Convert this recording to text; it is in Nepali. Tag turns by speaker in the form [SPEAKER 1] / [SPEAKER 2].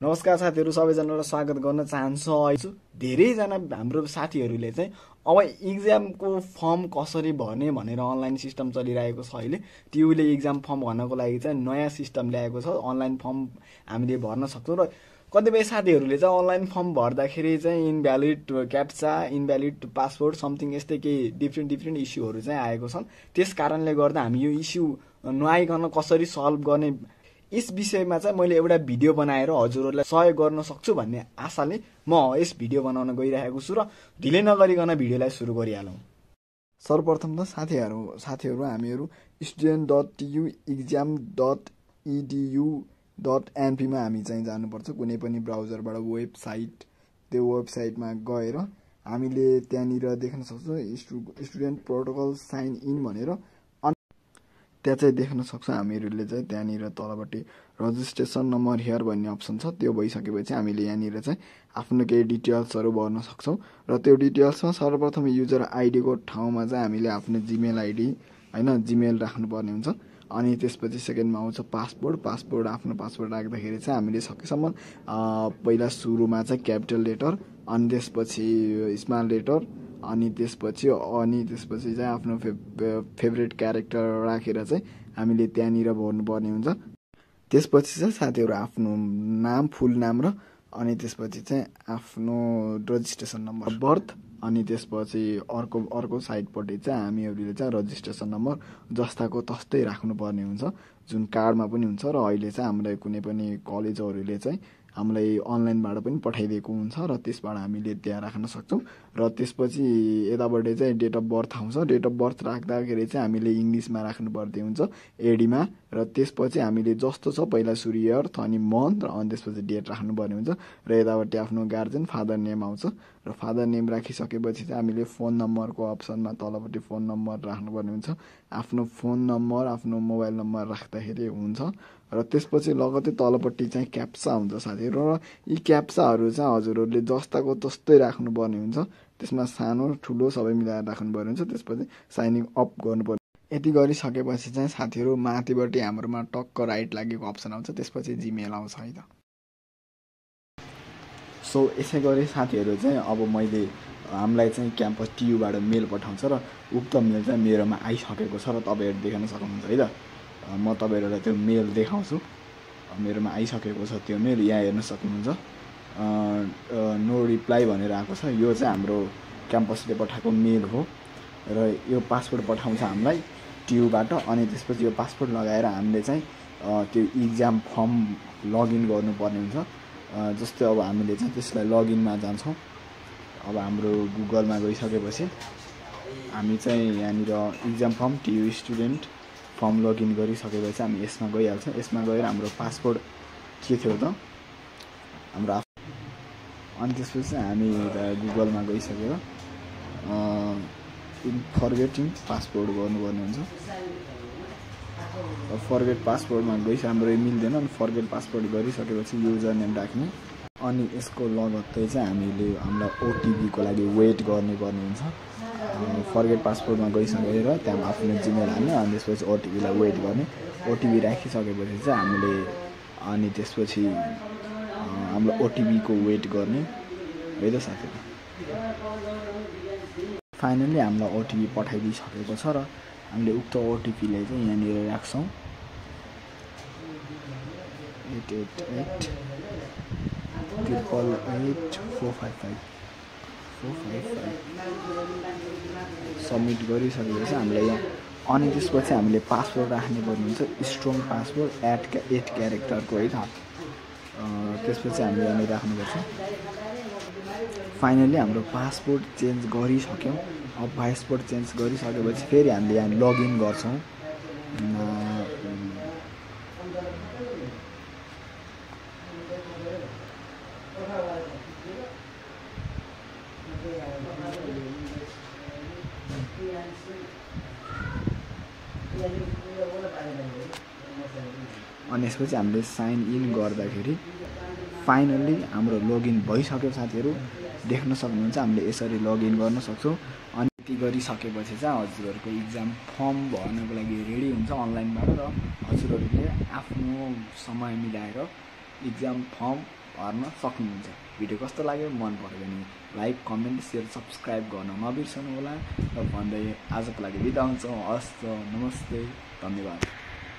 [SPEAKER 1] नमस्कार साथीहरू, सबैजनालाई स्वागत गर्न चाहन्छु। धेरैजना हाम्रो साथीहरूले चाहिँ अब इक्जामको फर्म कसरी भर्ने भनेर अनलाइन सिस्टम चलिरहेको छ। अहिले टियुले इक्जाम फर्म भर्नको लागि चाहिँ नयाँ सिस्टम ल्याएको छ। अनलाइन फर्म हामीले भर्न सक्छौँ र कतिपय साथीहरूले चाहिँ अनलाइन फर्म भर्दाखेरि चाहिँ इनभ्यालिड क्याप्चा, इनभ्यालिड पासवर्ड समथिङ यस्तै केही डिफ्रेन्ट इस्युहरू चाहिँ आएको छन्। त्यस कारणले गर्दा हामी यो इस्यु नआइकन कसरी सल्भ गर्ने यस विषयमा चाहिँ मैले एउटा भिडियो बनाएर हजुरहरूलाई सहयोग गर्न सक्छु भन्ने आशाले म यस भिडियो बनाउन गइरहेको छु र ढिलै नगरिकन भिडियोलाई सुरु गरिहालौँ। सर्वप्रथम त साथीहरू हामीहरू student.exam.edu.np मा हामी चाहिँ जानुपर्छ। कुनै पनि ब्राउजरबाट वेबसाइट, त्यो वेबसाइटमा गएर हामीले त्यहाँनिर देख्न सक्छौँ स्टुडेन्ट प्रोटोकल साइन इन भनेर त्यहाँ चाहिँ देख्न सक्छौँ। हामीहरूले चाहिँ त्यहाँनिर तलपट्टि रजिस्ट्रेसन नम्बर हियर भन्ने अप्सन छ। त्यो भइसकेपछि हामीले यहाँनिर चाहिँ आफ्नो केही डिटेल्सहरू भर्न सक्छौँ र त्यो डिटेल्समा सर्वप्रथम युजर आइडीको ठाउँमा चाहिँ हामीले आफ्नो जिमेल आइडी जिमेल राख्नुपर्ने हुन्छ। अनि त्यसपछि सेकेन्डमा आउँछ पासपोर्ट। आफ्नो पासपोर्ट राख्दाखेरि चाहिँ हामीले सकेसम्म पहिला सुरुमा चाहिँ क्यापिटल लेटर, अनि त्यसपछि स्मल लेटर, अनि त्यसपछि चाहिँ आफ्नो फेभरेट क्यारेक्टर राखेर चाहिँ हामीले त्यहाँनिर भर्नुपर्ने हुन्छ। त्यसपछि चाहिँ साथीहरू आफ्नो नाम, फुल नाम र अनि त्यसपछि चाहिँ आफ्नो रजिस्ट्रेसन नम्बर बर्थ, अनि त्यसपछि अर्को साइडपट्टि चाहिँ हामीहरूले चाहिँ रजिस्ट्रेसन नम्बर जस्ताको तस्तै राख्नुपर्ने हुन्छ, जुन कार्डमा पनि हुन्छ। र अहिले चाहिँ हामीलाई कुनै पनि कलेजहरूले चाहिँ हामीलाई अनलाइनबाट पनि पठाइदिएको हुन्छ र त्यसबाट हामीले त्यहाँ राख्न सक्छौँ। र त्यसपछि यताबाट चाहिँ डेट अफ बर्थ आउँछ। डेट अफ बर्थ राख्दाखेरि चाहिँ हामीले इङ्ग्लिसमा राख्नुपर्ने हुन्छ, एडीमा। र त्यसपछि हामीले जस्तो छ पहिला सुरु इयर, अनि मन्थ, र अनि त्यसपछि डेट राख्नुपर्ने हुन्छ। र यतापट्टि आफ्नो गार्जेन फादर नेम आउँछ। र फादर नेम राखिसकेपछि चाहिँ हामीले फोन नम्बरको अप्सनमा तलपट्टि फोन नम्बर राख्नुपर्ने हुन्छ। आफ्नो फोन नम्बर, आफ्नो मोबाइल नम्बर राख्दाखेरि हुन्छ। र त्यसपछि लगत्तै तलपट्टि चाहिँ क्याप्चा हुन्छ साथीहरू। र यी क्याप्चाहरू चाहिँ हजुरहरूले जस्ताको तस्तै राख्नुपर्ने हुन्छ। त्यसमा सानो ठुलो सबै मिलाएर राख्नुपर्ने हुन्छ। त्यसपछि साइनिङ अप गर्नुपर्ने। यति गरिसकेपछि चाहिँ साथीहरू माथिपट्टि हाम्रोमा टक्क राइट लागेको अप्सन आउँछ। त्यसपछि जिमेल आउँछ है त। सो यसै गरी साथीहरू चाहिँ अब मैले हामीलाई चाहिँ क्याम्पस टियुबाट मेल पठाउँछ र उक्त मेल चाहिँ मेरोमा आइसकेको छ र तपाईँहरू देख्न सक्नुहुन्छ है त। म तपाईँहरूलाई त्यो मेल देखाउँछु। मेरोमा आइसकेको छ त्यो मेल, यहाँ हेर्न सक्नुहुन्छ। नो रिप्लाई भनेर आएको छ। यो चाहिँ हाम्रो क्याम्पसले पठाएको मेल हो र यो पासपोर्ट पठाउँछ हामीलाई टियुबाट। अनि त्यसपछि यो पासपोर्ट लगाएर हामीले चाहिँ त्यो इक्जाम फर्म लगइन गर्नुपर्ने हुन्छ। जस्तै अब हामीले चाहिँ त्यसलाई लगइनमा जान्छौँ। अब हाम्रो गुगलमा गइसकेपछि हामी चाहिँ यहाँनिर exam form TU student form login गरिसकेपछि हामी यसमा गइहाल्छौँ। यसमा गएर हाम्रो पासपोर्ट के थियो त हाम्रो अनि त्यसपछि हामी गुगलमा गइसकेर फर्गेटिङ पासपोर्ट गर्नुपर्ने हुन्छ। फर्गेट पासपोर्टमा हाम्रो मिल्दैन। अनि फर्गेट पासपोर्ट गरिसकेपछि युजर नेम राख्ने। अनि यसको लगत्तै चाहिँ हामीले हामीलाई ओटिपीको लागि वेट गर्नुपर्ने हुन्छ। फर्गेट पासपोर्टमा गइसकेर त्यहाँ आफ्नो जिमेल हाल्ने, अनि त्यसपछि ओटिपीलाई वेट गर्ने। ओटिपी राखिसकेपछि चाहिँ हामीले अनि त्यसपछि हाम्रो ओटिपीको वेट गर्ने है त साथीहरू। फाइनली हामीलाई ओटिपी पठाइदिइसकेको छ र हामीले उक्त ओटिपीलाई चाहिँ यहाँनिर राख्छौँ। 8888455455 सबमिट गरिसकेपछि हामीले यहाँ अनि त्यसपछि हामीले पासवर्ड राख्ने पर्ने हुन्छ। स्ट्रङ पासवर्ड 8 क्यारेक्टरको है त। त्यसपछि हामीले यहाँनिर राख्नुपर्छ। फाइनली हाम्रो पासपोर्ट चेन्ज गरिसक्यौँ। अब पासपोर्ट चेन्ज गरिसकेपछि फेरि हामीले यहाँ लगइन गर्छौँ। अनि यसपछि हामीले साइन इन गर्दाखेरि फाइनल्ली हाम्रो लगइन भइसक्यो साथीहरू। देख्न सक्नुहुन्छ हामीले यसरी लगइन गर्न सक्छौँ। अनि यति गरिसकेपछि चाहिँ हजुरहरूको इक्जाम फर्म भर्नको लागि रेडी हुन्छ अनलाइनबाट। र हजुरहरूले आफ्नो समय मिलाएर इक्जाम फर्म हेर्न सक्नुहुन्छ। भिडियो कस्तो लाग्यो मन पर्यो भने लाइक कमेन्ट सेयर सब्सक्राइब गर्न नबिर्सनु होला र भन्दै आजको लागि बिदा हुन्छौँ। हस्त नमस्ते धन्यवाद।